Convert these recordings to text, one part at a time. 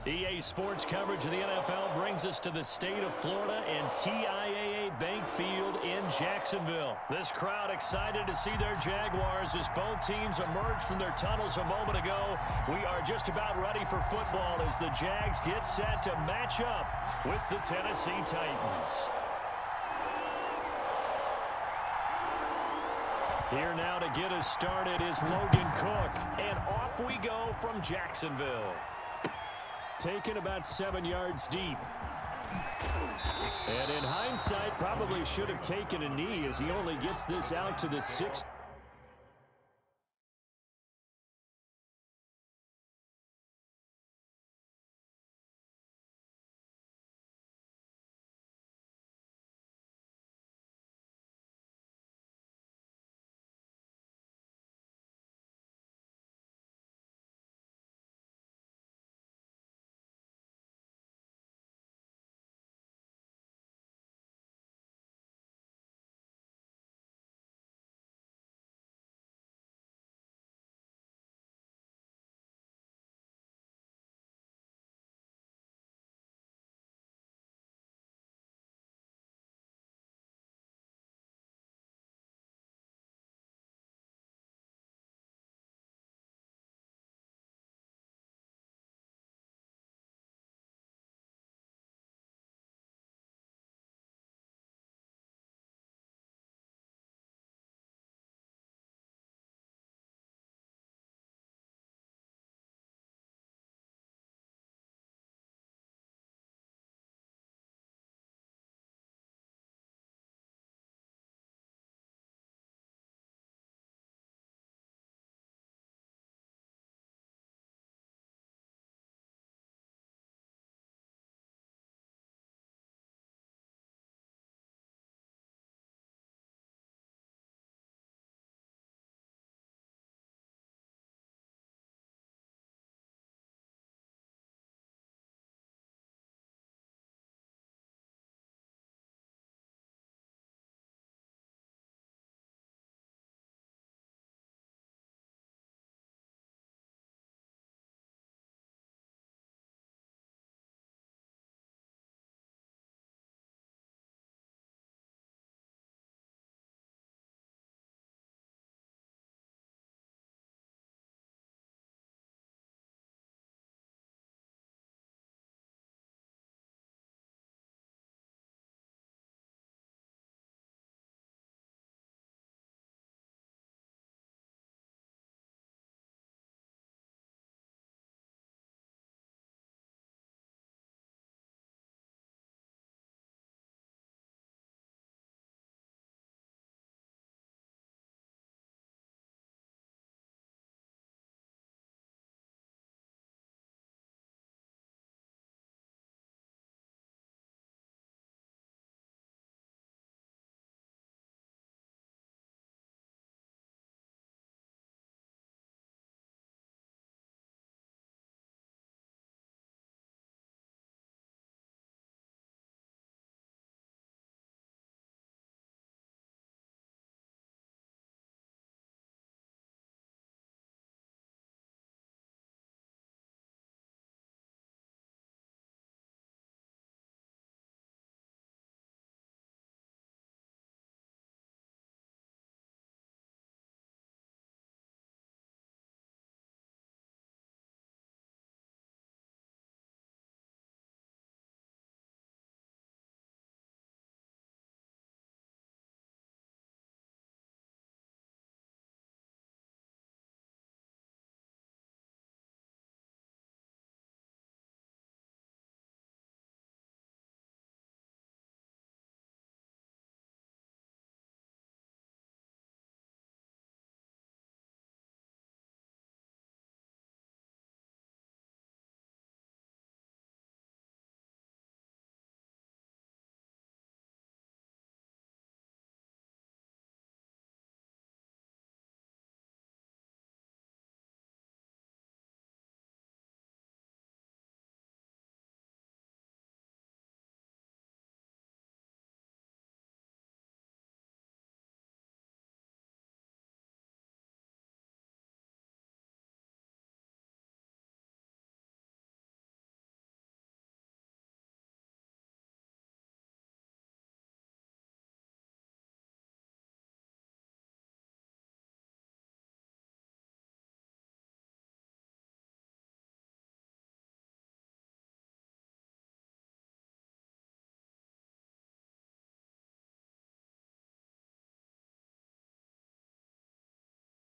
EA Sports coverage of the NFL brings us to the state of Florida and TIAA Bank Field in Jacksonville. This crowd excited to see their Jaguars as both teams emerged from their tunnels a moment ago. We are just about ready for football as the Jags get set to match up with the Tennessee Titans. Here now to get us started is Logan Cook, and off we go from Jacksonville. Taken about 7 yards deep. And in hindsight, probably should have taken a knee as he only gets this out to the 6.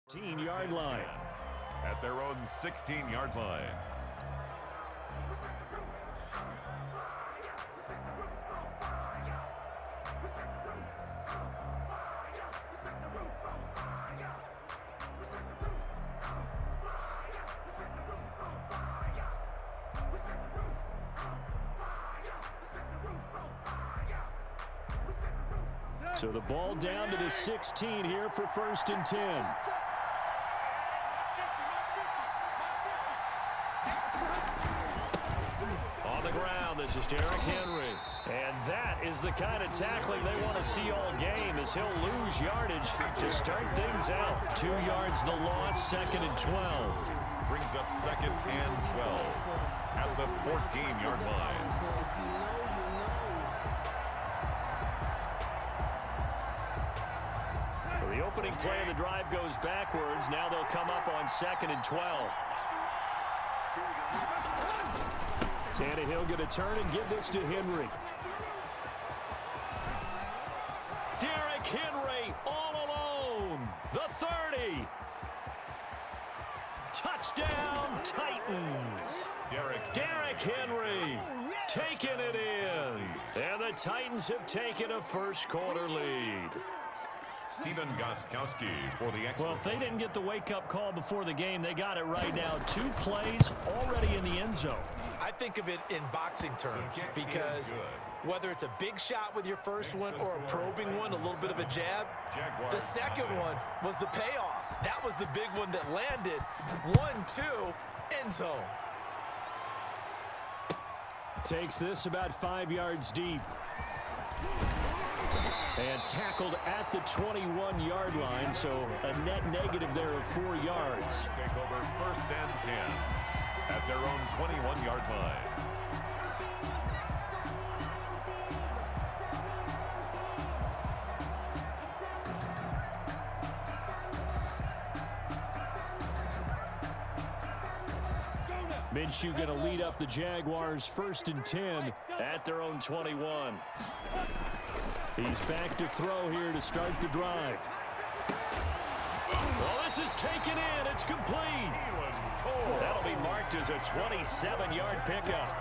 16-yard line. At their own 16-yard line. So the ball down to the 16 here for 1st and 10. On the ground, this is Derrick Henry. And that is the kind of tackling they want to see all game, as he'll lose yardage to start things out. 2 yards the loss, 2nd and 12. Brings up 2nd and 12 at the 14-yard line. So the opening play of the drive goes backwards. Now they'll come up on 2nd and 12. Tannehill going to turn and give this to Henry. Derrick Henry all alone. The 30. Touchdown, Titans. Derrick Henry taking it in. And the Titans have taken a first-quarter lead. Stephen Gostkowski for the extra. Well, if they didn't get the wake-up call before the game, they got it right now. 2 plays already in the end zone. I think of it in boxing terms, because whether it's a big shot with your first one or a probing one, a little bit of a jab, the second one was the payoff. That was the big one that landed. 1-2, end zone. Takes this about 5 yards deep. And tackled at the 21-yard line, so a net negative there of 4 yards. Take over 1st and 10 at their own 21-yard line. Minshew going to lead up the Jaguars 1st and 10 at their own 21. He's back to throw here to start the drive. Well, this is taken in. It's complete. That'll be marked as a 27-yard pickup.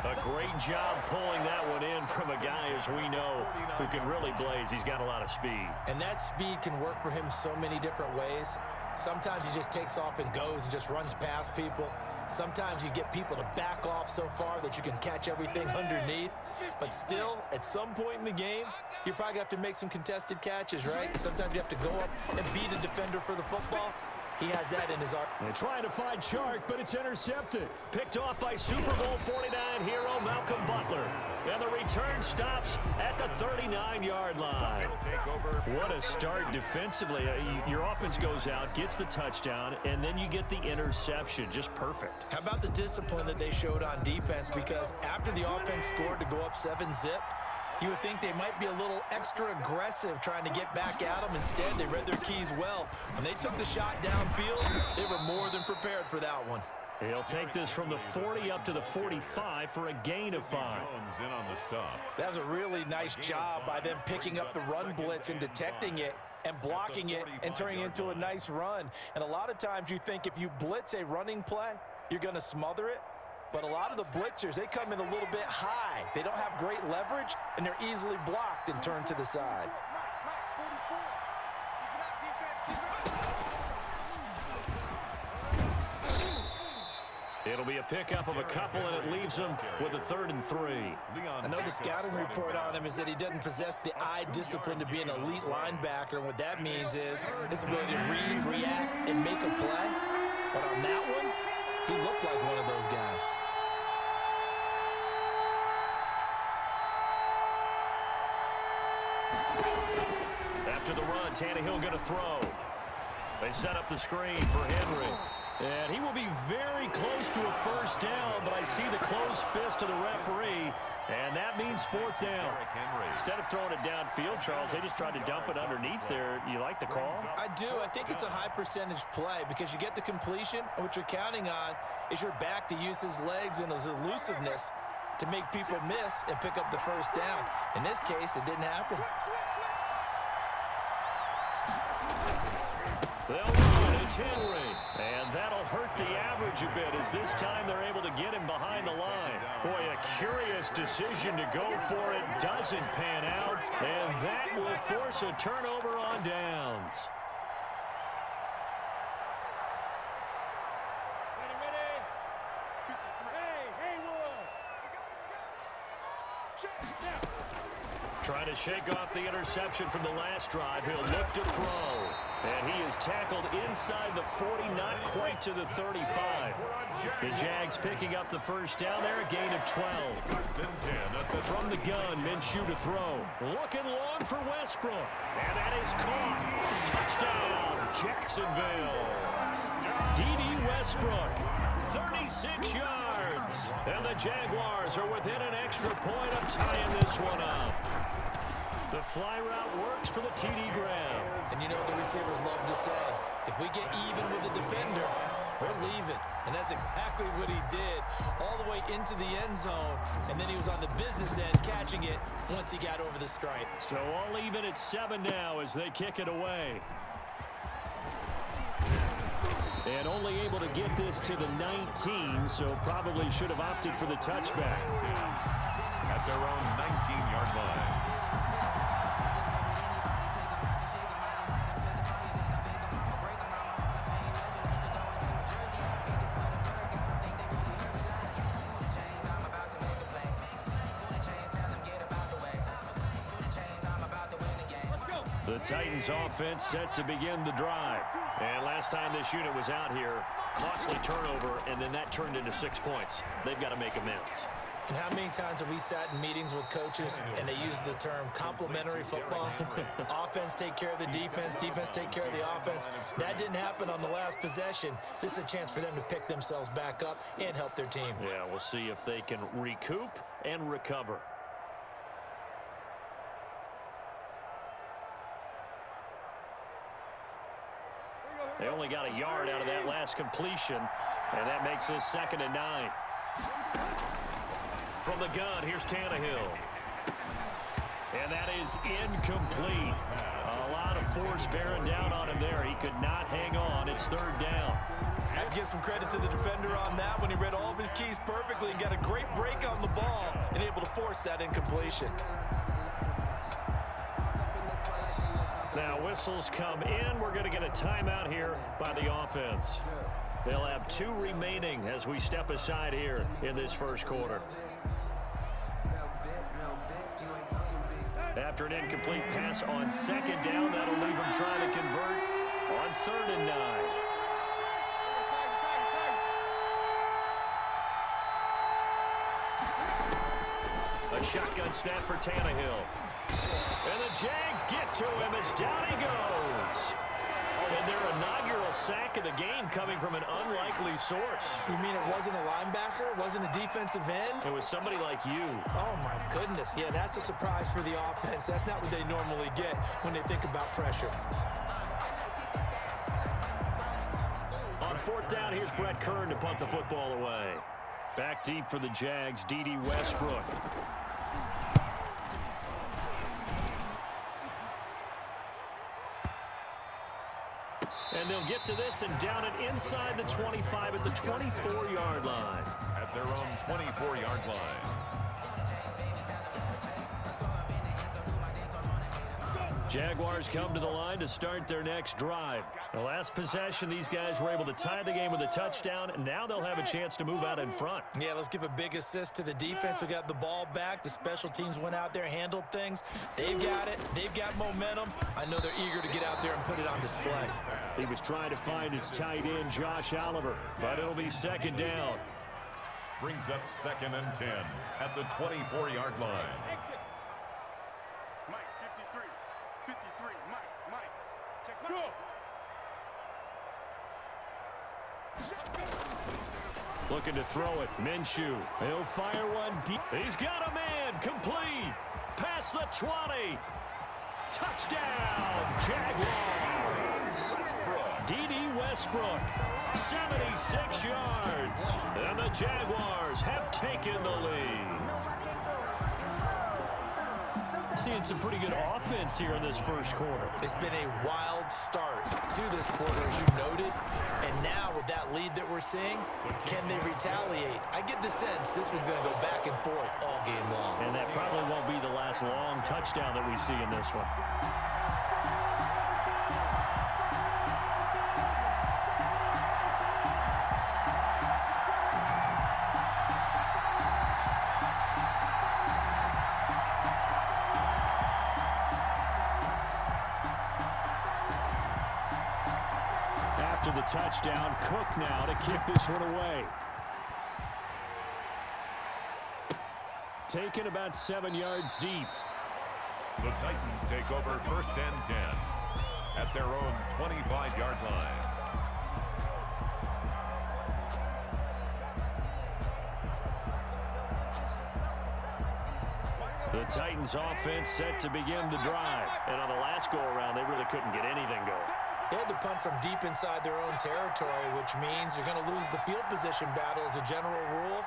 A great job pulling that one in from a guy, as we know, who can really blaze. He's got a lot of speed. And that speed can work for him so many different ways. Sometimes he just takes off and goes and just runs past people. Sometimes you get people to back off so far that you can catch everything underneath. But still, at some point in the game, you probably have to make some contested catches, right? Sometimes you have to go up and beat a defender for the football. He has that in his art. They're trying to find Chark, but it's intercepted. Picked off by Super Bowl 49 hero Malcolm Butler. And the return stops at the 39-yard line. What a start defensively. Your offense goes out, gets the touchdown, and then you get the interception. Just perfect. How about the discipline that they showed on defense? Because after the offense scored to go up 7-zip, you would think they might be a little extra aggressive trying to get back at them. Instead, they read their keys well. When they took the shot downfield, they were more than prepared for that one. He'll take this from the 40 up to the 45 for a gain of 5. Jones in on the stop. That was a really nice job by them picking up the run blitz and detecting it and blocking it and turning it into a nice run. And a lot of times you think if you blitz a running play, you're going to smother it. But a lot of the blitzers, they come in a little bit high. They don't have great leverage, and they're easily blocked and turned to the side. It'll be a pickup of a couple, and it leaves him with a 3rd and 3. I know the scouting report on him is that he doesn't possess the eye discipline to be an elite linebacker. And what that means is his ability to read, react, and make a play. But on that one, he looked like one of those guys. After the run, Tannehill going to throw. They set up the screen for Henry. And he will be very close to a first down, but I see the closed fist of the referee, and that means 4th down. Instead of throwing it downfield, Charles, they just tried to dump it underneath there. You like the call? I do. I think it's a high percentage play because you get the completion, and what you're counting on is your back to use his legs and his elusiveness to make people miss and pick up the first down. In this case, it didn't happen. They'll run it. It's Henry. And that'll hurt the average a bit as this time they're able to get him behind the line. Boy, a curious decision to go for it doesn't pan out. And that will force a turnover on downs. Trying to shake off the interception from the last drive. He'll look to throw. And he is tackled inside the 40, not quite to the 35. The Jags picking up the first down there, a gain of 12. From the gun, Minshew to throw. Looking long for Westbrook. And that is caught. Touchdown, Jacksonville. D.D. Westbrook, 36 yards. And the Jaguars are within an extra point of tying this one up. The fly route works for the TD Graham. And you know the receivers love to say, if we get even with the defender, we're leaving. And that's exactly what he did all the way into the end zone. And then he was on the business end catching it once he got over the stripe. So all even at 7 now as they kick it away. And only able to get this to the 19, so probably should have opted for the touchback. At their own 19-yard line. The Titans offense set to begin the drive. And last time this unit was out here, costly turnover, and then that turned into 6 points. They've got to make amends. And how many times have we sat in meetings with coaches and they use the term complementary football? Offense take care of the defense, defense take care of the offense. That didn't happen on the last possession. This is a chance for them to pick themselves back up and help their team. Yeah, we'll see if they can recoup and recover. They only got a yard out of that last completion, and that makes this 2nd and 9. From the gun, here's Tannehill. And that is incomplete. A lot of force bearing down on him there. He could not hang on. It's 3rd down. I'd give some credit to the defender on that when he read all of his keys perfectly and got a great break on the ball and able to force that incompletion. Now whistles come in. We're going to get a timeout here by the offense. They'll have 2 remaining as we step aside here in this first quarter. After an incomplete pass on 2nd down, that'll leave them trying to convert on 3rd and 9. A shotgun snap for Tannehill. And the Jags get to him as down he goes. And their inaugural sack of the game coming from an unlikely source. You mean it wasn't a linebacker? It wasn't a defensive end? It was somebody like you. Oh, my goodness. Yeah, that's a surprise for the offense. That's not what they normally get when they think about pressure. On 4th down, here's Brett Kern to punt the football away. Back deep for the Jags, D.D. Westbrook. And they'll get to this and down it inside the 25 at the 24-yard line. At their own 24-yard line. Jaguars come to the line to start their next drive. The last possession, these guys were able to tie the game with a touchdown, and now they'll have a chance to move out in front. Yeah, let's give a big assist to the defense who got the ball back. The special teams went out there, handled things. They've got it. They've got momentum. I know they're eager to get out there and put it on display. He was trying to find his tight end, Josh Oliver, but it'll be 2nd down. Brings up 2nd and 10 at the 24-yard line. Looking to throw it. Minshew. He'll fire one deep. He's got a man. Complete. Past the 20. Touchdown, Jaguars. D.D. Westbrook, 76 yards. And the Jaguars have taken the lead. Seeing some pretty good offense here in this first quarter. It's been a wild start to this quarter, as you noted. And now with that lead that we're seeing, can they retaliate? I get the sense this one's going to go back and forth all game long. And that probably won't be the last long touchdown that we see in this one. After the touchdown, Cook now to kick this one away. Taken about 7 yards deep. The Titans take over 1st and 10 at their own 25-yard line. The Titans offense set to begin the drive. And on the last go-around, they really couldn't get anything going. They had to punt from deep inside their own territory, which means you're going to lose the field position battle as a general rule.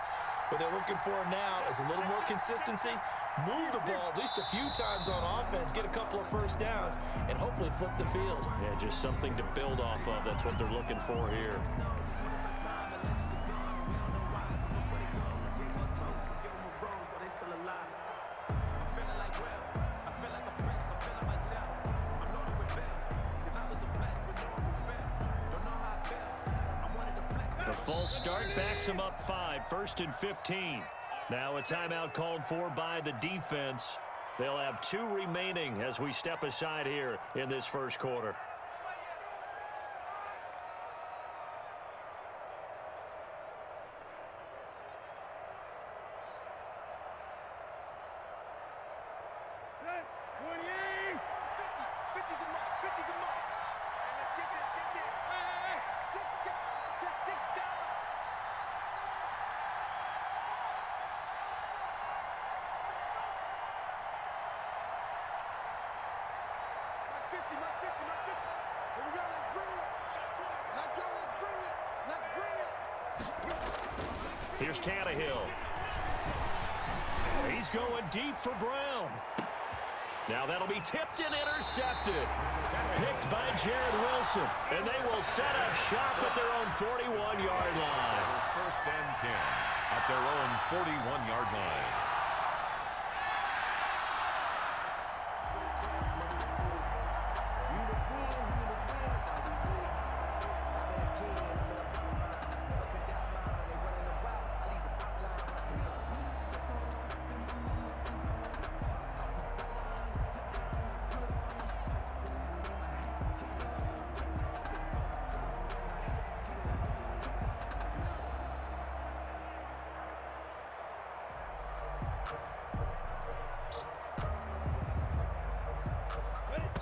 What they're looking for now is a little more consistency, move the ball at least a few times on offense, get a couple of first downs, and hopefully flip the field. Yeah, just something to build off of. That's what they're looking for here. The false start backs him up 5, 1st and 15. Now a timeout called for by the defense. They'll have 2 remaining as we step aside here in this first quarter. Here's Tannehill. He's going deep for Brown. Now that'll be tipped and intercepted. Picked by Jared Wilson. And they will set up shop at their own 41-yard line. 1st and 10 at their own 41-yard line.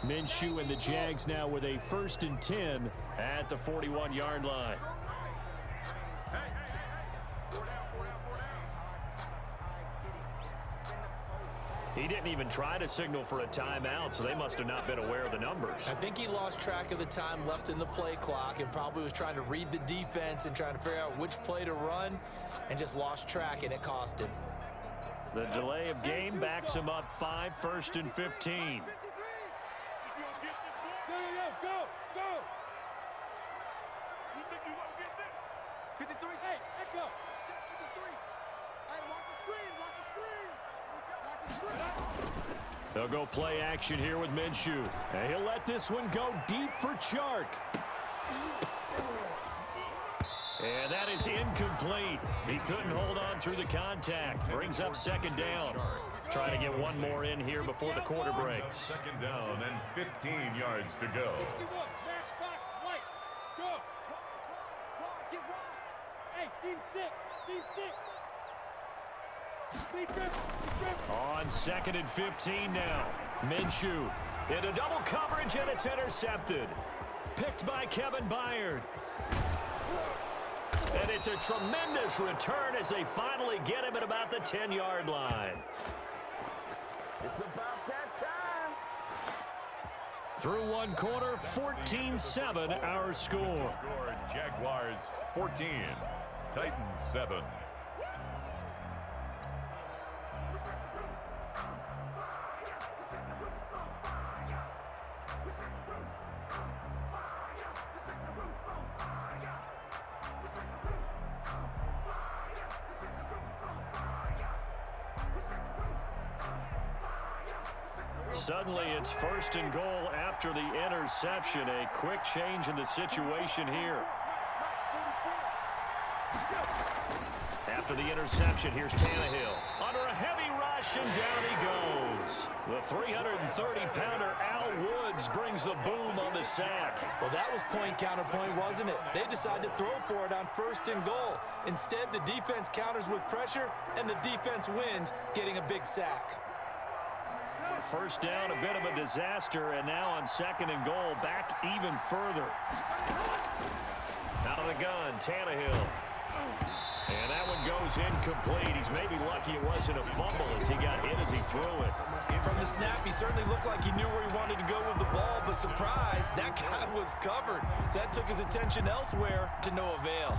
Minshew and the Jags now with a 1st and 10 at the 41-yard line. He didn't even try to signal for a timeout, so they must have not been aware of the numbers. I think he lost track of the time left in the play clock and probably was trying to read the defense and trying to figure out which play to run and just lost track, and it cost him. The delay of game backs him up 5, 1st and 15. They'll go play action here with Minshew. And he'll let this one go deep for Chark. And that is incomplete. He couldn't hold on through the contact. Brings up 2nd down. Trying to get one more in here before the quarter breaks. 2nd down and 15 yards to go. On 2nd and 15 now. Minshew into double coverage, and it's intercepted. Picked by Kevin Byard. And it's a tremendous return as they finally get him at about the 10-yard line. It's about that time. Through one quarter, 14-7 our score. Jaguars 14, Titans 7. Suddenly it's 1st and goal after the interception. A quick change in the situation here. After the interception, here's Tannehill. Under a heavy rush, and down he goes. The 330-pounder Al Woods brings the boom on the sack. Well, that was point counterpoint, wasn't it? They decided to throw for it on 1st and goal. Instead, the defense counters with pressure, and the defense wins, getting a big sack. First down, a bit of a disaster, and now on 2nd and goal, back even further. Out of the gun, Tannehill. And that one goes incomplete. He's maybe lucky it wasn't a fumble as he got hit as he threw it. From the snap, he certainly looked like he knew where he wanted to go with the ball, but surprise, that guy was covered. So that took his attention elsewhere to no avail.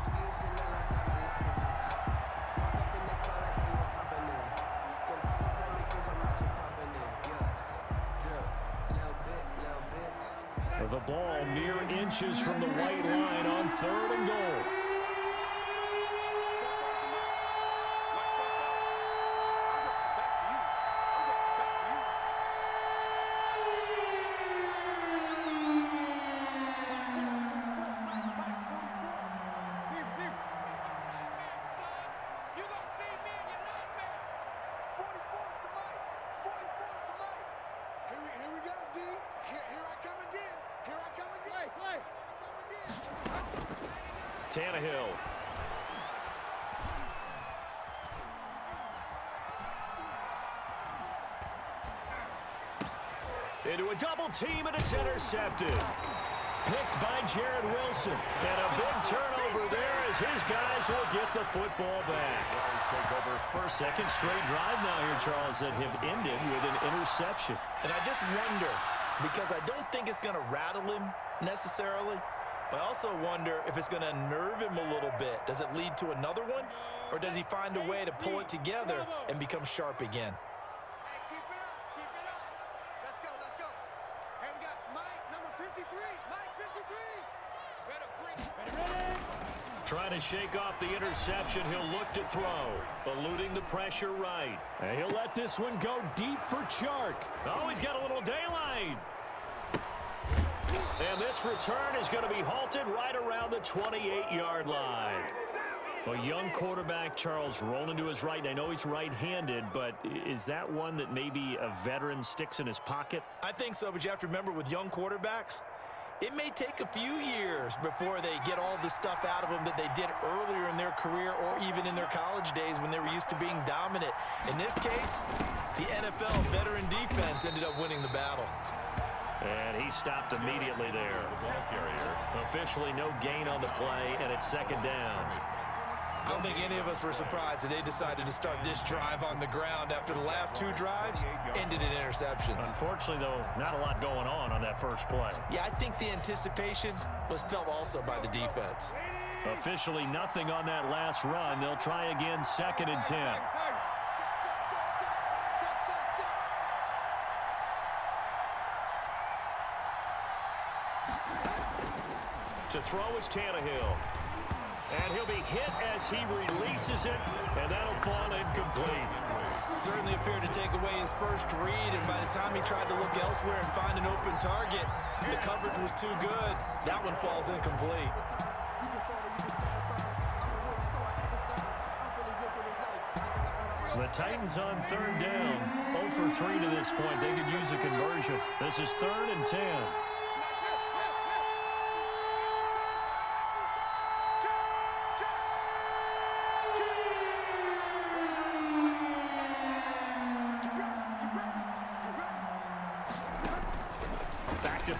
The ball mere inches from the white line on 3rd and goal. Tannehill. Into a double team, and it's intercepted. Picked by Jared Wilson. And a big turnover there as his guys will get the football back. Second straight drive now here, Charles, that have ended with an interception. And I just wonder, because I don't think it's going to rattle him necessarily, but I also wonder if it's going to unnerve him a little bit. Does it lead to another one? Or does he find a way to pull it together and become sharp again? Hey, keep it up. Keep it up. Let's go. Let's go. Hey, we got Mike, number 53. Mike, 53. Ready? Trying to shake off the interception. He'll look to throw. Eluding the pressure right. And he'll let this one go deep for Chark. Oh, he's got a little daylight. And this return is going to be halted right around the 28-yard line. A young quarterback, Charles, rolling to his right. And I know he's right-handed, but is that one that maybe a veteran sticks in his pocket? I think so, but you have to remember with young quarterbacks, it may take a few years before they get all the stuff out of them that they did earlier in their career or even in their college days when they were used to being dominant. In this case, the NFL veteran defense ended up winning the battle. And he stopped immediately there. Officially no gain on the play, and it's 2nd down. I don't think any of us were surprised that they decided to start this drive on the ground after the last 2 drives ended in interceptions. Unfortunately, though, not a lot going on that first play. Yeah, I think the anticipation was felt also by the defense. Officially nothing on that last run. They'll try again 2nd and 10. To throw is Tannehill. And he'll be hit as he releases it, and that'll fall incomplete. Certainly appeared to take away his first read, and by the time he tried to look elsewhere and find an open target, the coverage was too good. That one falls incomplete. The Titans on 3rd down. 0 for 3 to this point. They could use a conversion. This is 3rd and 10.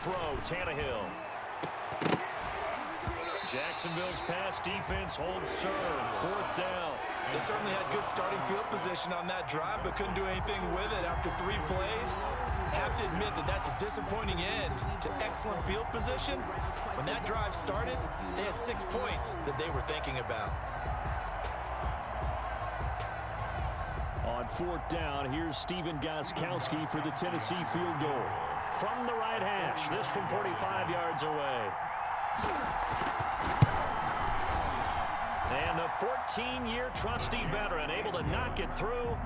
Throw, Tannehill. Jacksonville's pass defense holds serve. 4th down. They certainly had good starting field position on that drive, but couldn't do anything with it after 3 plays. Have to admit that that's a disappointing end to excellent field position. When that drive started, they had 6 points that they were thinking about. On 4th down, here's Steven Gostkowski for the Tennessee field goal. From the right hash, this from 45 yards away. And the 14-year trusty veteran able to knock it through.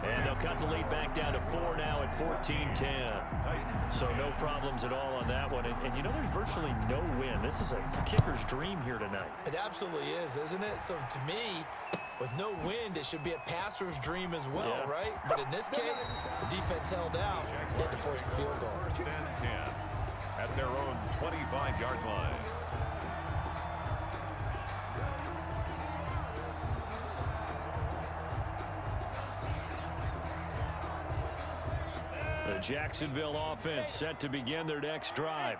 And they'll cut the lead back down to 4 now at 14-10. So no problems at all on that one. And you know, there's virtually no win. This is a kicker's dream here tonight. It absolutely is, isn't it? So to me, with no wind, it should be a passer's dream as well, right? But in this case, the defense held out. They had to force the field goal. First and 10 at their own 25-yard line. The Jacksonville offense set to begin their next drive.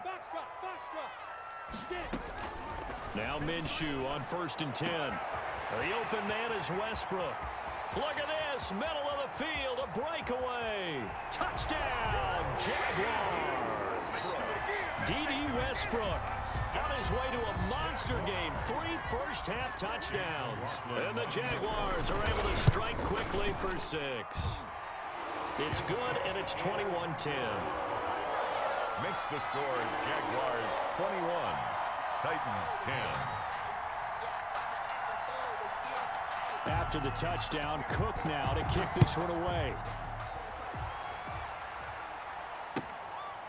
Now Minshew on 1st and 10. The open man is Westbrook. Look at this, middle of the field, a breakaway. Touchdown, Jaguars. D.D. Westbrook on his way to a monster game. 3 first-half touchdowns. And the Jaguars are able to strike quickly for 6. It's good, and it's 21-10. Makes the score Jaguars 21, Titans 10. After the touchdown, Cook now to kick this one away.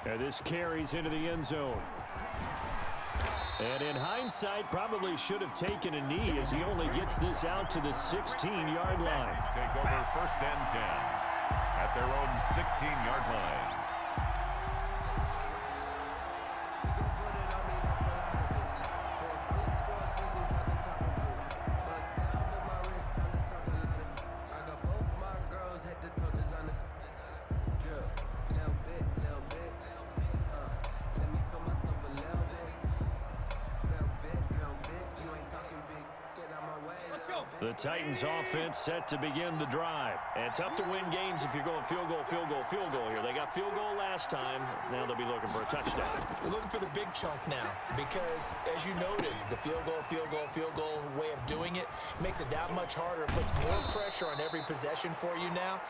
And this carries into the end zone. And in hindsight, probably should have taken a knee as he only gets this out to the 16-yard line. Take over 1st and 10 at their own 16-yard line. The Titans offense set to begin the drive. And tough to win games if you're going field goal, field goal, field goal here. They got field goal last time. Now they'll be looking for a touchdown. They're looking for the big chunk now because, as you noted, the field goal way of doing it makes it that much harder. It puts more pressure on every possession for you now.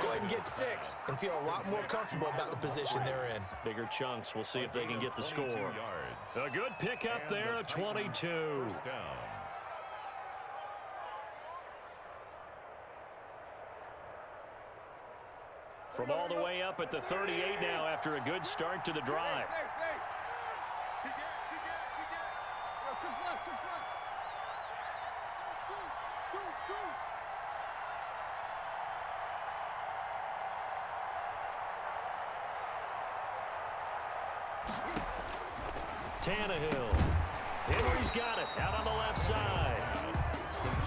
Go ahead and get 6 and feel a lot more comfortable about the position they're in. Bigger chunks. We'll see if they can get the score. A good pickup there, a 22. First down. From all the way up at the 38 now after a good start to the drive. Tannehill. Henry's got it out on the left side.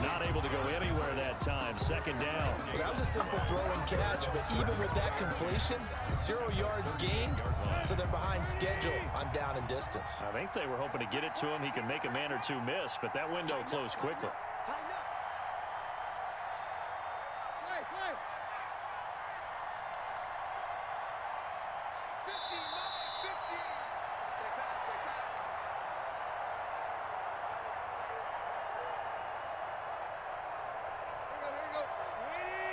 Not able to go anywhere that time. 2nd down. Well, that was a simple throw and catch, but even with that completion, 0 yards gained, so they're behind schedule on down and distance. I think they were hoping to get it to him. He can make a man or two miss, but that window closed quickly.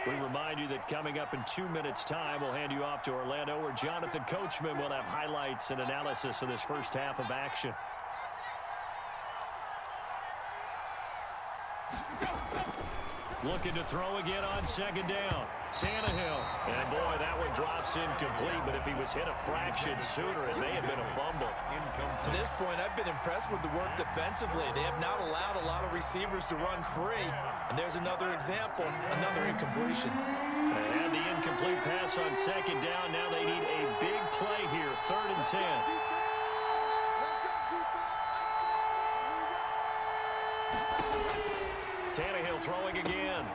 We remind you that coming up in 2 minutes' time, we'll hand you off to Orlando, where Jonathan Coachman will have highlights and analysis of this first half of action. Looking to throw again on 2nd down. Tannehill. And boy, that one drops incomplete, but if he was hit a fraction sooner, it may have been a fumble. To this point, I've been impressed with the work defensively. They have not allowed a lot of receivers to run free. And there's another example, another incompletion. They had the incomplete pass on 2nd down. Now they need a big play here, 3rd and 10. Tannehill throwing again.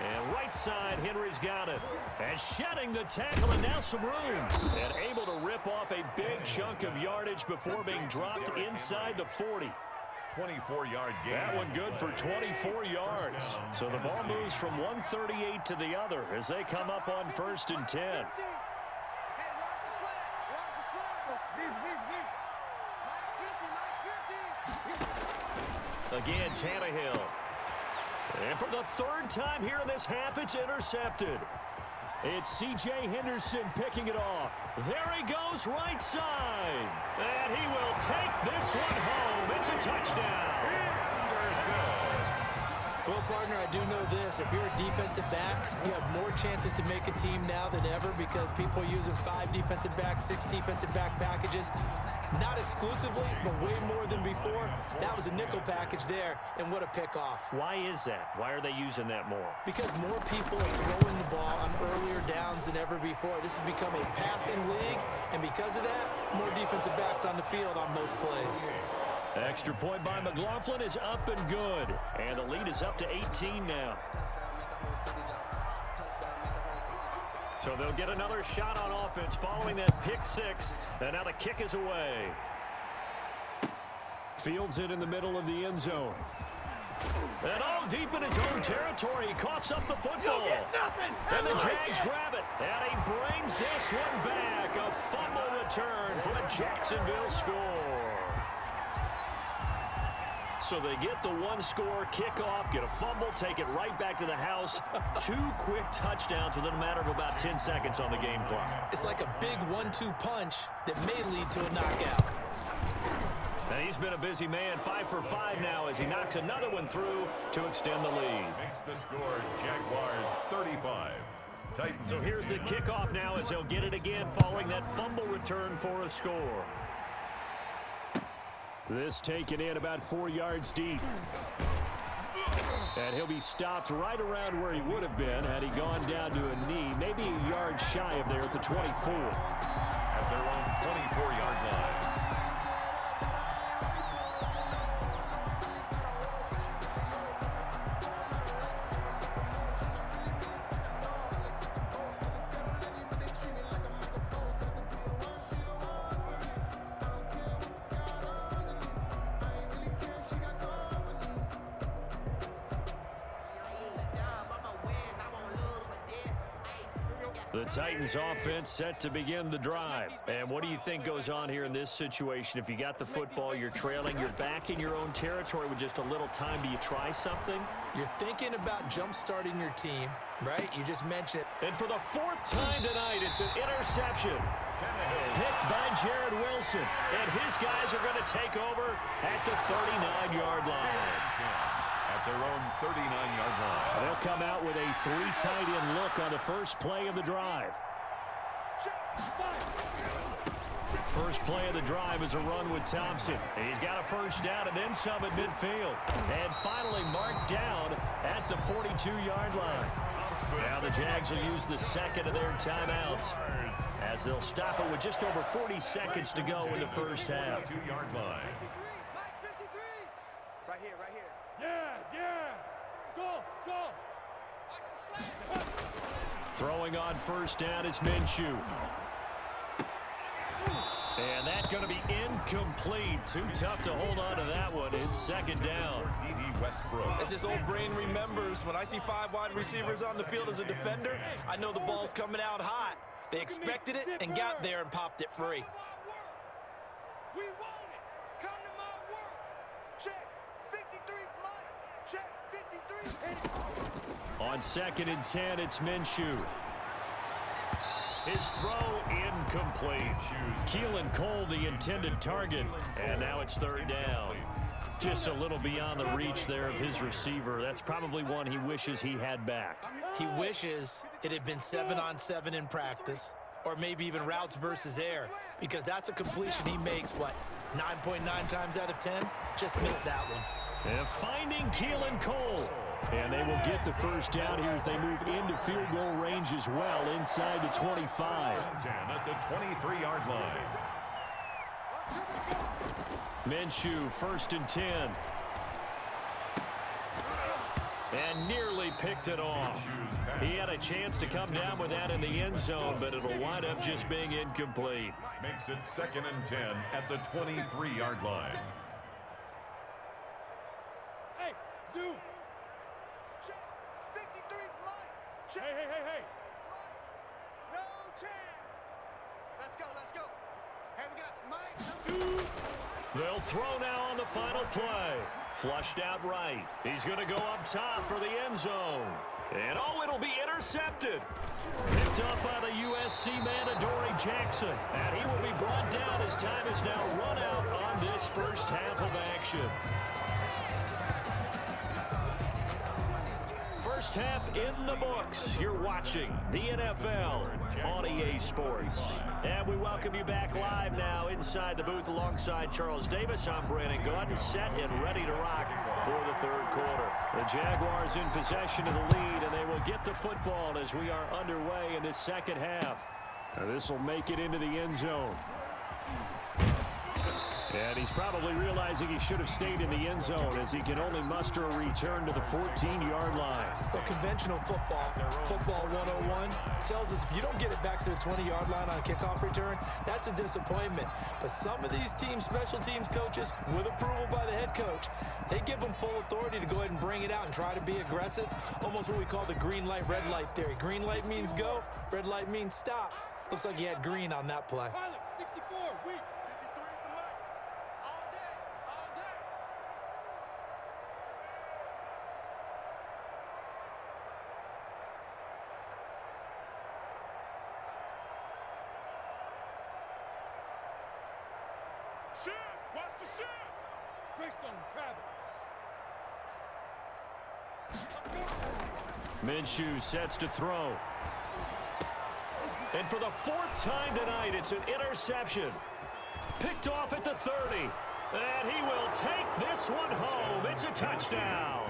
And right side, Henry's got it. And shedding the tackle, and now some room. And able to rip off a big chunk of yardage before being dropped inside the 40. 24-yard gain. That one good for 24 yards. So the ball moves from 138 to the other as they come up on 1st and 10. Again, Tannehill. And for the 3rd time here in this half, it's intercepted. It's C.J. Henderson picking it off. There he goes, right side. And he will take this one home. It's a touchdown. Well, partner, I do know this. If you're a defensive back, you have more chances to make a team now than ever because people are using 5 defensive backs, 6 defensive back packages. Not exclusively, but way more than before. That was a nickel package there, and what a pickoff. Why is that? Why are they using that more? Because more people are throwing the ball on earlier downs than ever before. This has become a passing league, and because of that, more defensive backs on the field on most plays. Extra point by McLaughlin is up and good. And the lead is up to 18 now. So they'll get another shot on offense following that pick 6. And now the kick is away. Fields it in the middle of the end zone. And all deep in his own territory. He coughs up the football. And the Jags grab it. And he brings this one back. A fumble return for a Jacksonville score. So they get the 1-score kickoff, get a fumble, take it right back to the house. 2 quick touchdowns within a matter of about 10 seconds on the game clock. It's like a big 1-2 punch that may lead to a knockout. And he's been a busy man, 5 for 5 now as he knocks another one through to extend the lead. Makes the score Jaguars 35. Titans. So here's the kickoff now as he'll get it again following that fumble return for a score. This taken in about 4 yards deep. And he'll be stopped right around where he would have been had he gone down to a knee, maybe a yard shy of there at the 24. At their own 24-yard line. The Titans offense set to begin the drive. And what do you think goes on here in this situation? If you got the football, you're trailing, you're back in your own territory with just a little time. Do you try something? You're thinking about jump-starting your team, right? You just mentioned it. And for the 4th time tonight, it's an interception. Picked by Jared Wilson. And his guys are going to take over at the 39-yard line. At their own 39-yard line. They'll come out with a 3 tight end look on the first play of the drive. First play of the drive is a run with Thompson. He's got a first down and then some at midfield. And finally marked down at the 42-yard line. Now the Jags will use the second of their timeouts as they'll stop it with just over 40 seconds to go in the first half. 2-yard line. Right here, right here. Yes! Go! Throwing on first down is Minshew. And that's going to be incomplete. Too tough to hold on to that one. It's second down. D.D. Westbrook. As this old brain remembers, when I see 5 wide receivers on the field as a defender, I know the ball's coming out hot. They expected it and got there and popped it free. We want it. Come to my work. Check. 53's mine. Check. 53. On 2nd and 10, it's Minshew. His throw incomplete. Keelan Cole, the intended target. And now it's 3rd down. Just a little beyond the reach there of his receiver. That's probably one he wishes he had back. He wishes it had been 7-on-7 in practice, or maybe even routes versus air, because that's a completion he makes, what, 9.9 times out of 10? Just missed that one. And finding Keelan Cole. And they will get the first down here as they move into field goal range as well inside the 25. 10 at the 23-yard line. Minshew, 1st and 10. And nearly picked it off. He had a chance to come down with that in the end zone, but it'll wind up just being incomplete. Makes it 2nd and 10 at the 23-yard line. Hey, Zoo. Check. 53's mine. Check. Hey. No chance. Let's go. Hey, we got Mike. They'll throw now on the final play. Flushed out right. He's going to go up top for the end zone. And it'll be intercepted. Picked up by the USC man, Adoree Jackson. And he will be brought down as time is now run out on this first half of action. First half in the books. You're watching the NFL on EA Sports. And we welcome you back live now inside the booth alongside Charles Davis. I'm Brandon Gaudin, set and ready to rock for the third quarter. The Jaguars in possession of the lead, and they will get the football as we are underway in this second half. Now this will make it into the end zone. And he's probably realizing he should have stayed in the end zone as he can only muster a return to the 14-yard line. Well, conventional football 101, tells us if you don't get it back to the 20-yard line on a kickoff return, that's a disappointment. But some of these special teams coaches, with approval by the head coach, they give them full authority to go ahead and bring it out and try to be aggressive, almost what we call the green light, red light theory. Green light means go, red light means stop. Looks like he had green on that play. 64, weak. 53 is the mark. All day, all day. Shit! Watch the shit! Brakes on him, Travis. Minshew sets to throw. And for the fourth time tonight, it's an interception. Picked off at the 30. And he will take this one home. It's a touchdown.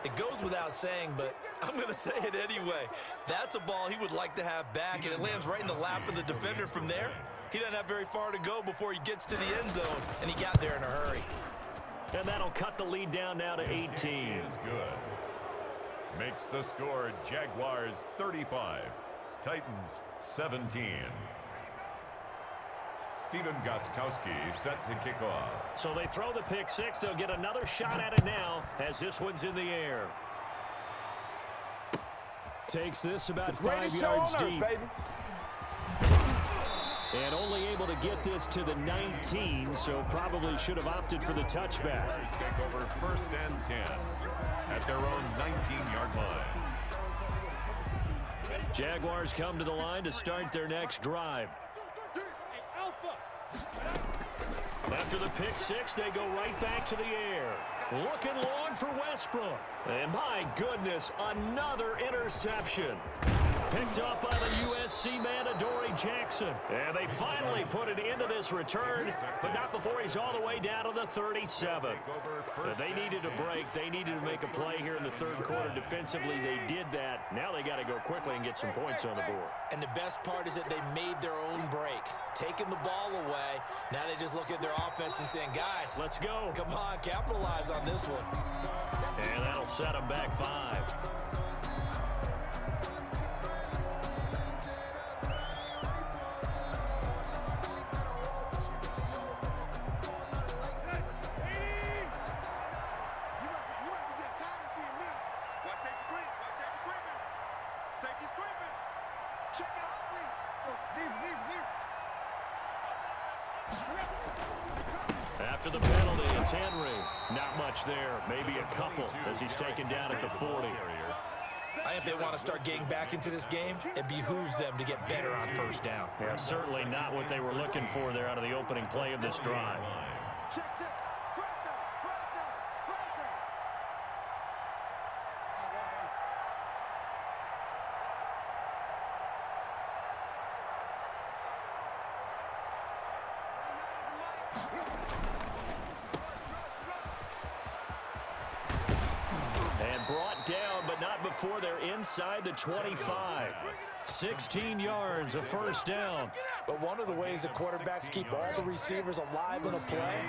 It goes without saying, but I'm going to say it anyway. That's a ball he would like to have back, and it lands right in the lap of the defender from there. He doesn't have very far to go before he gets to the end zone, and he got there in a hurry. And that'll cut the lead down now to 18. Is good. Makes the score Jaguars 35. Titans 17. Steven Gostkowski set to kick off. So they throw the pick six. They'll get another shot at it now as this one's in the air. Takes this about 5 yards deep. Baby. And only able to get this to the 19, so probably should have opted for the touchback. Jaguars take over first and 10 at their own 19-yard line. Jaguars come to the line to start their next drive. After the pick six, they go right back to the air. Looking long for Westbrook. And my goodness, another interception. Picked up by the USC man, Adoree Jackson. And they finally put an end to this return, but not before he's all the way down to the 37. They needed a break. They needed to make a play here in the third quarter defensively. They did that. Now they got to go quickly and get some points on the board. And the best part is that they made their own break, taking the ball away. Now they just look at their offense and saying, guys, let's go. Come on, capitalize on this one. And that'll set them back 5. After the penalty, it's Henry. Not much there. Maybe a couple as he's taken down at the 40. I think if they want to start getting back into this game, it behooves them to get better on first down. Yeah, certainly not what they were looking for there out of the opening play of this drive. And brought down, but not before they're inside the 25. 16 yards, a first down. But one of the ways that quarterbacks keep all the receivers alive in a play,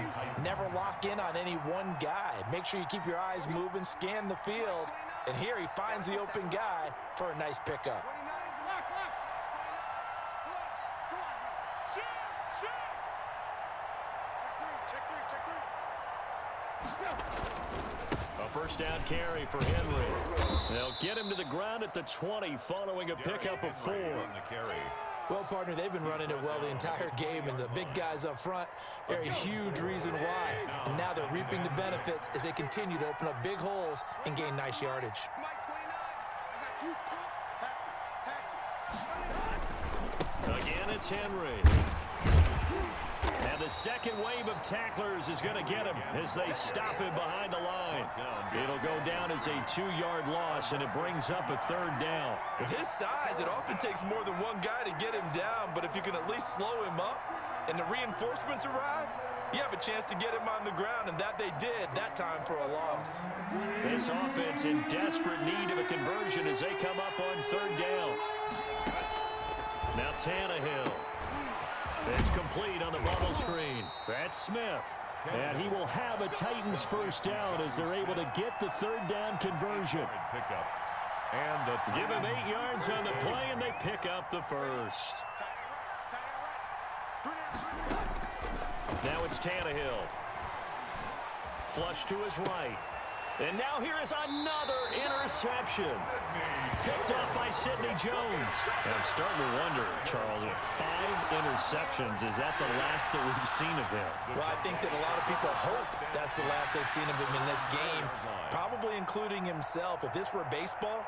never lock in on any one guy. Make sure you keep your eyes moving, scan the field. And here he finds the open guy for a nice pickup. A first down carry for Henry. They'll get him to the ground at the 20 following a pickup of 4. Well, partner, they've been running it well the entire game, and the big guys up front, they're a huge reason why. And now they're reaping the benefits as they continue to open up big holes and gain nice yardage. Again, it's Henry. And the the second wave of tacklers is going to get him as they stop him behind the line. It'll go down as a 2-yard loss, and it brings up a third down. With his size, it often takes more than one guy to get him down, but if you can at least slow him up and the reinforcements arrive, you have a chance to get him on the ground, and that they did that time for a loss. This offense in desperate need of a conversion as they come up on third down. Now Tannehill. It's complete on the bubble screen. That's Smith. And he will have a Titans first down as they're able to get the third down conversion. Give him 8 yards on the play, and they pick up the first. Now it's Tannehill. Flush to his right. And now here is another interception. Picked up by Sidney Jones. And I'm starting to wonder, Charles, with 5 interceptions, is that the last that we've seen of him? Well, I think that a lot of people hope that's the last they've seen of him in this game, probably including himself. If this were baseball,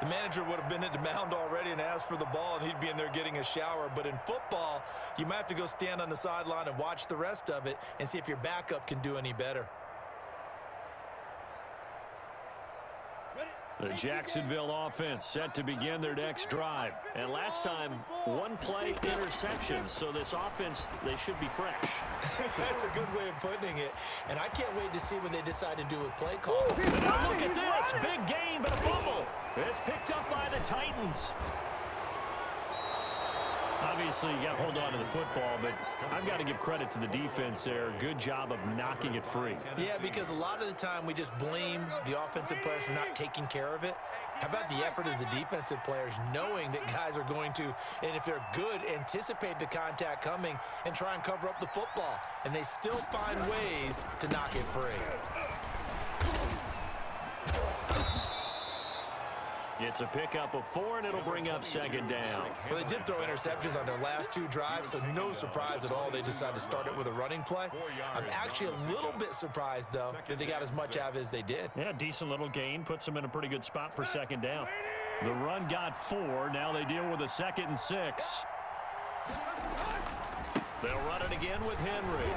the manager would have been at the mound already and asked for the ball, and he'd be in there getting a shower. But in football, you might have to go stand on the sideline and watch the rest of it and see if your backup can do any better. The Jacksonville offense set to begin their next drive. And last time, 1-play interceptions. So this offense, they should be fresh. That's a good way of putting it. And I can't wait to see what they decide to do with play call. And now look at this. Big gain, but a fumble. It's picked up by the Titans. Obviously, you got to hold on to the football, but I've got to give credit to the defense there. Good job of knocking it free. Yeah, because a lot of the time we just blame the offensive players for not taking care of it. How about the effort of the defensive players knowing that guys are going to, and if they're good, anticipate the contact coming and try and cover up the football. And they still find ways to knock it free. It's a pickup of 4, and it'll bring up second down. Well, they did throw interceptions on their last 2 drives, so no surprise at all they decided to start it with a running play. I'm actually a little bit surprised, though, that they got as much out of it as they did. Yeah, decent little gain. Puts them in a pretty good spot for second down. The run got 4. Now they deal with a 2nd and 6. They'll run it again with Henry.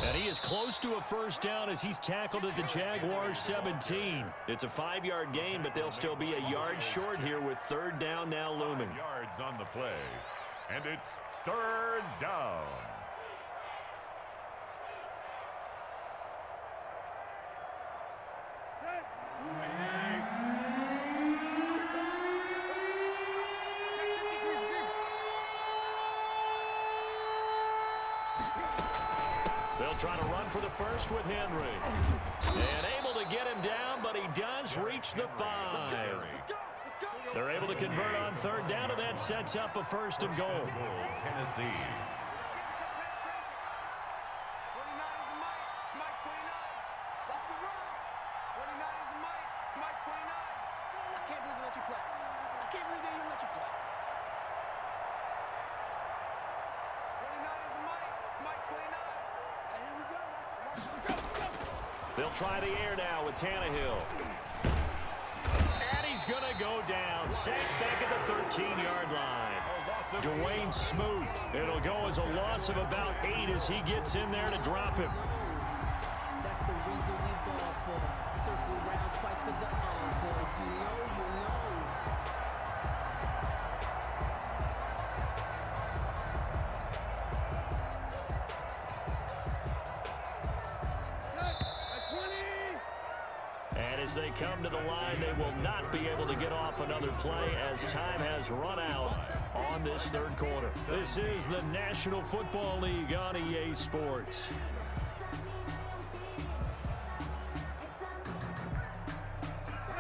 And he is close to a first down as he's tackled at the Jaguars 17. It's a 5-yard gain, but they'll still be a yard short here with third down now looming. Yards on the play, and it's third down. They'll try to run for the first with Henry. And able to get him down, but he does reach the 5. They're able to convert on third down, and that sets up a 1st and goal. Tennessee. 29 is Mike. Mike 29. That's the run. 29 is Mike. Mike 29. I can't believe they let you play. I can't believe they even let you play. 29 is Mike. Mike 29. And here we go. They'll try the air now with Tannehill. And he's going to go down. Sacked back at the 13-yard line. Dwayne Smoot. It'll go as a loss of about 8 as he gets in there to drop him. That's the reason we ball for. Circle round twice for the encore. If you know, you know. And as they come to the line, they will not be able to get off another play as time has run out on this third quarter. This is the National Football League on EA Sports.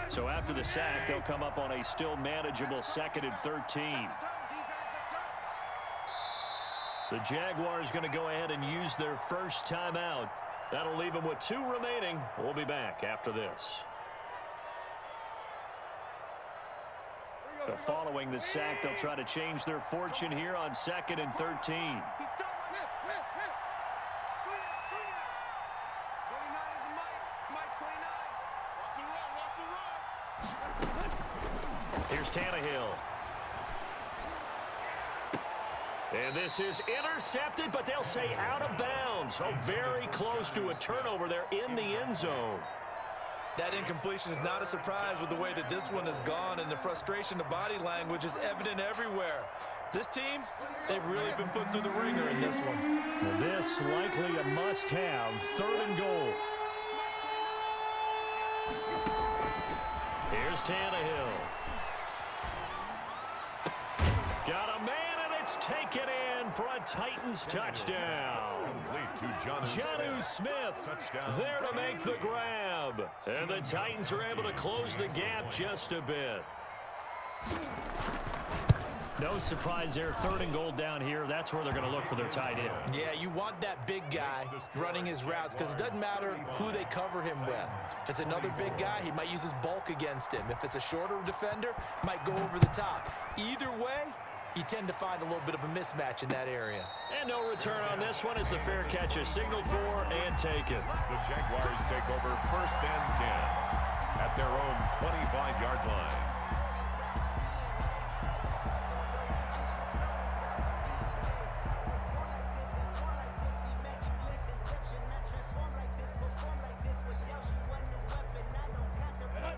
So after the sack, they'll come up on a still manageable 2nd and 13. The Jaguars going to go ahead and use their first timeout. That'll leave them with 2 remaining. We'll be back after this. So following the sack, they'll try to change their fortune here on 2nd and 13. Here's Tannehill. And this is intercepted, but they'll say out of bounds. So very close to a turnover there in the end zone. That incompletion is not a surprise with the way that this one has gone, and the frustration of body language is evident everywhere. This team, they've really been put through the ringer in this one. This likely a must-have, 3rd and goal. Here's Tannehill. Got a man, and it's taken in for a Titans touchdown. Jonnu Smith there to make the grab. And the Titans are able to close the gap just a bit. No surprise there, 3rd and goal down here. That's where they're going to look for their tight end. Yeah, you want that big guy running his routes because it doesn't matter who they cover him with. If it's another big guy, he might use his bulk against him. If it's a shorter defender, might go over the top. Either way, you tend to find a little bit of a mismatch in that area. And no return on this one as the fair catch is signaled for and taken. The Jaguars take over 1st and 10 at their own 25-yard line.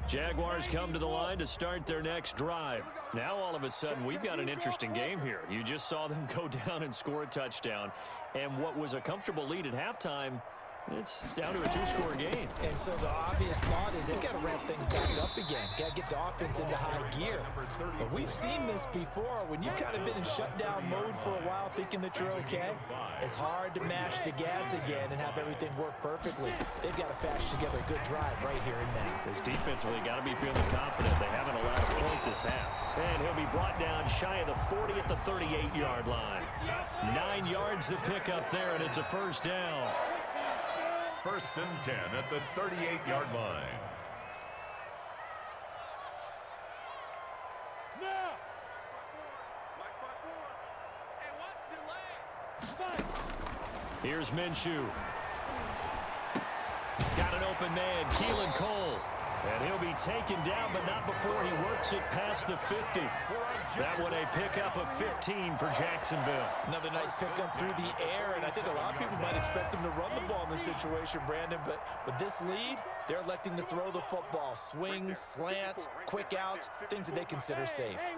Jaguars come to the line to start their next drive. Now all of a sudden we've got an interesting game here. You just saw them go down and score a touchdown. And what was a comfortable lead at halftime, it's down to a 2-score game. And so the obvious thought is they've got to ramp things back up again. Got to get the offense into high gear. But we've seen this before. When you've kind of been in shutdown mode for a while thinking that you're okay, it's hard to mash the gas again and have everything work perfectly. They've got to fashion together a good drive right here and now. Because defensively, got to be feeling confident. They haven't allowed a point this half. And he'll be brought down shy of the 40 at the 38-yard line. 9 yards to pick up there, and it's a 1st down. 1st and 10 at the 38-yard line. Here's Minshew. Got an open man, Keelan Cole. And he'll be taken down, but not before he works it past the 50. That one a pickup of 15 for Jacksonville. Another nice pickup through the air, and I think a lot of people might expect him to run the ball in this situation, Brandon, but with this lead, they're electing to throw the football. Swings, slants, quick outs, things that they consider safe.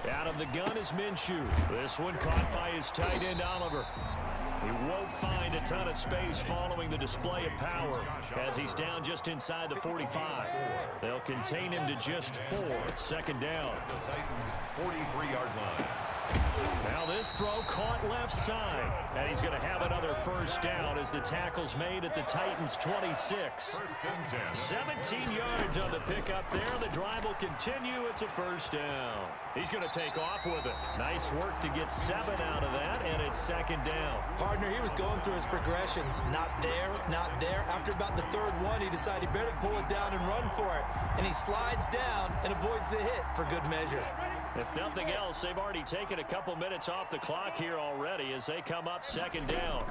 Out of the gun is Minshew. This one caught by his tight end, Oliver. He won't find a ton of space following the display of power as he's down just inside the 45. They'll contain him to just 4. 2nd down. The Titans' 43-yard line. Now this throw caught left side. And he's going to have another 1st down as the tackle's made at the Titans' 26. 17 yards on the pickup there. The drive will continue. It's a 1st down. He's going to take off with it. Nice work to get 7 out of that, and it's 2nd down. Partner, he was going through his progressions. Not there, not there. After about the 3rd one, he decided he better pull it down and run for it. And he slides down and avoids the hit for good measure. If nothing else, they've already taken a couple minutes off the clock here already as they come up 2nd down.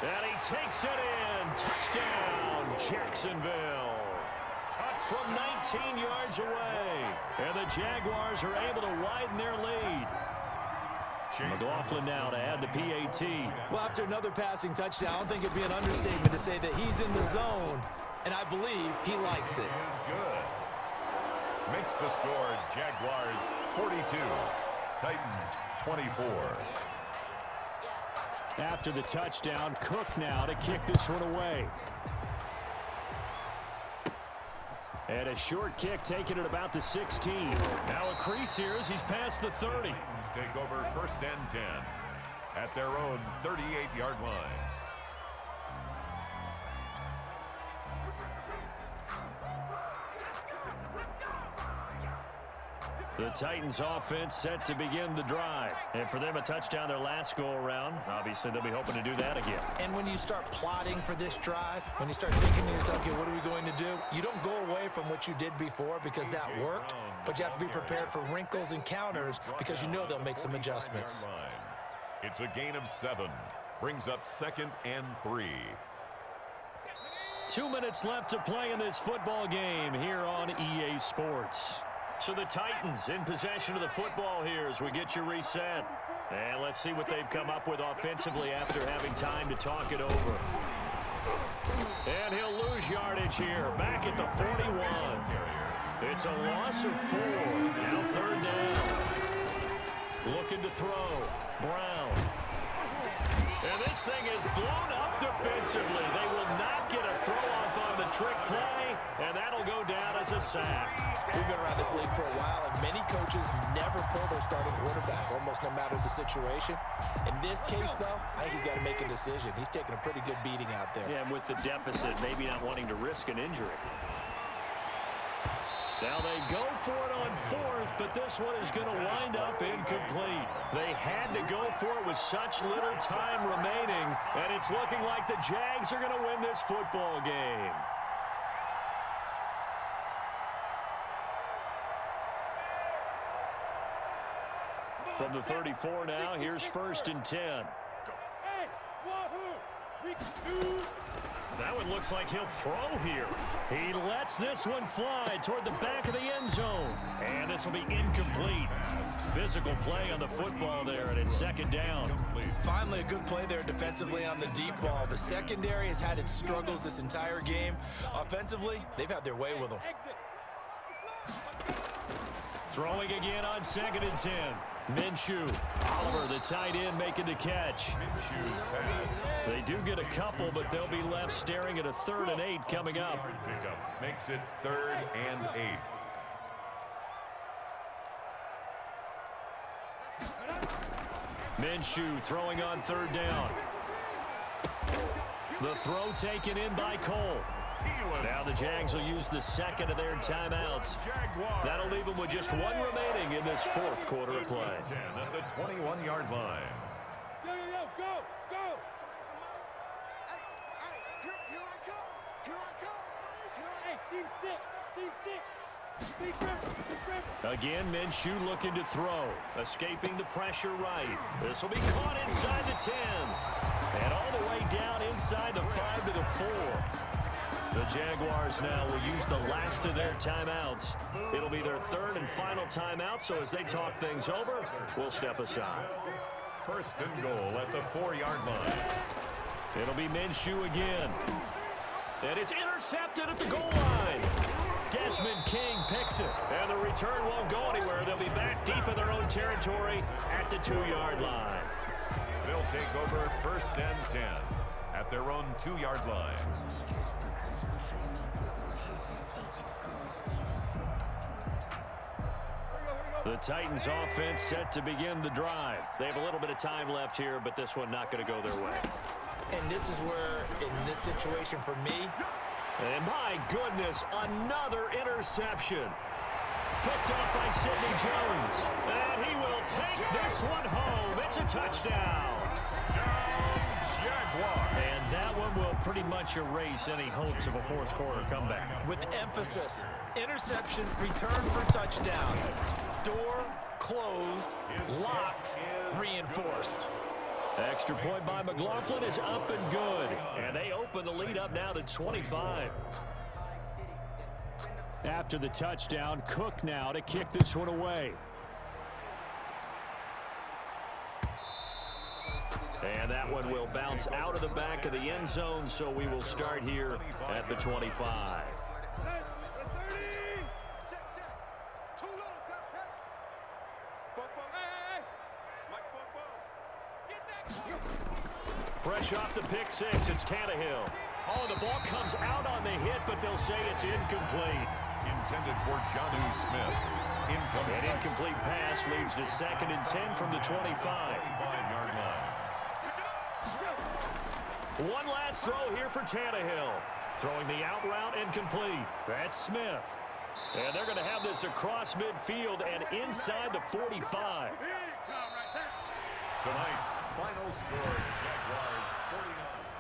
And he takes it in. Touchdown, Jacksonville. From 19 yards away. And the Jaguars are able to widen their lead. McLaughlin now to add the PAT. Well, after another passing touchdown, I don't think it'd be an understatement to say that he's in the zone, and I believe he likes it. Is good. Makes the score Jaguars 42, Titans 24. After the touchdown, Cook now to kick this one away. And a short kick taken at about the 16. Now a crease here as he's past the 30. Titans take over 1st and 10 at their own 38-yard line. The Titans offense set to begin the drive. And for them, a touchdown their last go-around. Obviously, they'll be hoping to do that again. And when you start plotting for this drive, when you start thinking to yourself, okay, what are we going to do? You don't go away from what you did before because that worked, but you have to be prepared for wrinkles and counters because you know they'll make some adjustments. It's a gain of 7. Brings up 2nd and 3. 2 minutes left to play in this football game here on EA Sports. So the Titans in possession of the football here as we get you reset. And let's see what they've come up with offensively after having time to talk it over. And he'll lose yardage here, back at the 41. It's a loss of 4. Now 3rd down. Looking to throw. Brown. And this thing is blown up defensively. They will not get a throw-off on the trick play, and that'll go down as a sack. We've been around this league for a while, and many coaches never pull their starting quarterback, almost no matter the situation. In this case, though, I think he's got to make a decision. He's taking a pretty good beating out there. Yeah, and with the deficit, maybe not wanting to risk an injury. Now they go for it on 4th, but this one is going to wind up incomplete. They had to go for it with such little time remaining, and it's looking like the Jags are going to win this football game. From the 34 now, here's 1st and 10. That one looks like he'll throw here. He lets this one fly toward the back of the end zone. And this will be incomplete. Physical play on the football there, and it's 2nd down. Finally, a good play there defensively on the deep ball. The secondary has had its struggles this entire game. Offensively, they've had their way with them. Throwing again on 2nd and 10. Minshew. Oliver, the tight end, making the catch. Minshew's pass. They do get a couple, but they'll be left staring at a 3rd and 8 coming up. Pickup makes it 3rd and 8. Minshew throwing on 3rd down. The throw taken in by Cole. Now the Jags will use the 2nd of their timeouts. That'll leave them with just 1 remaining in this 4th quarter of play. 10 at the 21-yard line. Go! Here I come! Hey, Team 6! Again, Minshew looking to throw. Escaping the pressure right. This will be caught inside the 10. And all the way down inside the 5 to the 4. The Jaguars now will use the last of their timeouts. It'll be their 3rd and final timeout, so as they talk things over, we'll step aside. 1st and goal at the 4-yard line. It'll be Minshew again. And it's intercepted at the goal line. Desmond King picks it, and the return won't go anywhere. They'll be back deep in their own territory at the 2-yard line. They'll take over 1st and 10 at their own 2-yard line. The Titans offense set to begin the drive. They have a little bit of time left here, but this one not going to go their way. And this is where, in this situation for me, and my goodness, another interception. Picked up by Sidney Jones. And he will take this one home. It's a touchdown. And that one will pretty much erase any hopes of a 4th quarter comeback. with emphasis, interception, return for touchdown. Door closed, locked, reinforced. Extra point by McLaughlin is up and good. And they open the lead up now to 25. After the touchdown, Cook now to kick this one away. And that one will bounce out of the back of the end zone, so we will start here at the 25. Fresh off the pick 6, it's Tannehill. Oh, the ball comes out on the hit, but they'll say it's incomplete. Intended for Jonnu Smith. An incomplete pass leads to 2nd and 10 from the 25. 5-yard line. One last throw here for Tannehill. Throwing the out route incomplete. That's Smith. And they're going to have this across midfield and inside the 45. Tonight's final score, Jaguars 49.